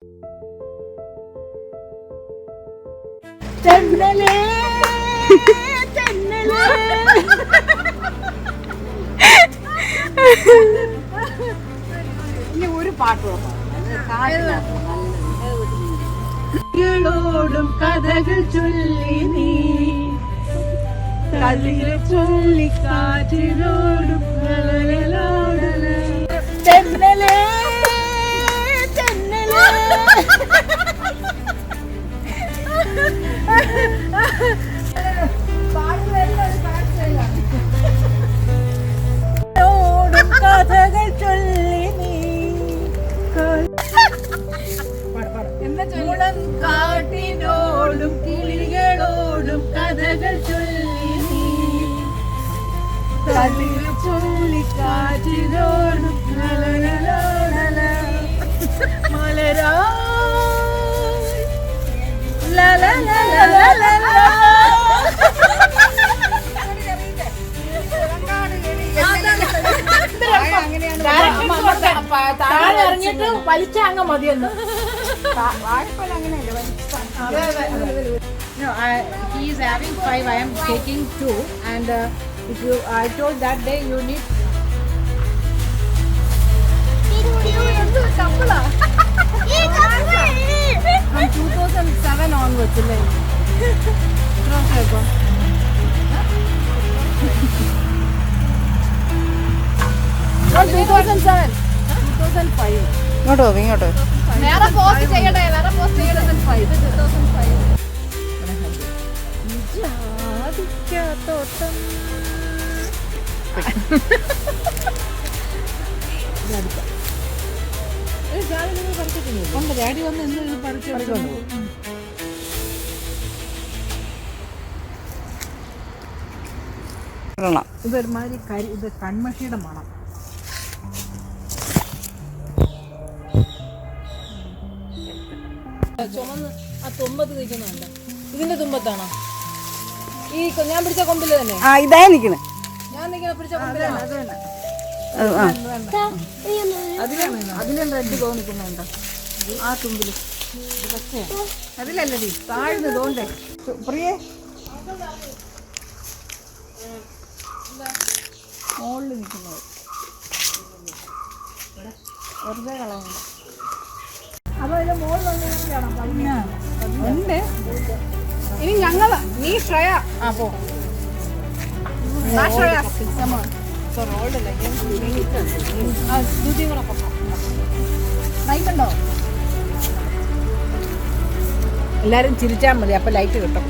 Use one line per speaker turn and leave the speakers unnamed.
ഇനി ഒരു പാട്ടും കഥകൾ ചൊല്ലി നീ കഥകൾ ചൊല്ലി കാറ്റിനോടും തെന്നലേ തെന്നലേ കഥകൾ ചൊല്ലി നീ കാട്ടിനോടും കിളികളോടും കഥകൾ ചൊല്ലി നീ കഥകൾ ചൊല്ലി കാറ്റിനോടും മലരാ ഇറങ്ങിയിട്ട് വലിച്ച അങ്ങ് മതിയെന്ന്. He is having 5, I am taking 2, and if you, I told that day you need. From 2007 onwards, right? 2007, 2005.
ഇങ്ങോട്ടോ
വേറെ പോസ്റ്റ് ചെയ്യട്ടെ, വേറെ പോസ്റ്റ് ചെയ്യട്ടെ. 2005. ഡാഡി വന്ന് എന്ത് പഠിച്ചു ഇതൊരുമാതിരി ഇത് കൺമഷിയുടെ മണം. ചുമന്ന് ആ തുമ്പത്ത് നിൽക്കുന്നുണ്ട്. ഇതിന്റെ തുമ്പത്താണോ ഈ ഞാൻ പിടിച്ച കൊമ്പില് തന്നെ?
ഇതാ നിക്കണേ.
ഞാൻ പിടിച്ച കൊമ്പിലാണ്. അതിലും റെഡ് തോന്നിക്കുന്നുണ്ടോ ആ തുമ്പില്? അതിലല്ലേ താഴ്ന്നു തോണ്ടേ പ്രിയേ മുകളിൽ നിൽക്കുന്നത് വെറുതെ കളയുന്നു. അപ്പൊ അതിന്റെ മുകളിൽ ഉണ്ട്. ഇനി ഞങ്ങള് നീ ശ്രേയ പോ എല്ലാരും ചിരിച്ചാൽ മതി, അപ്പൊ ലൈറ്റ് കിട്ടും.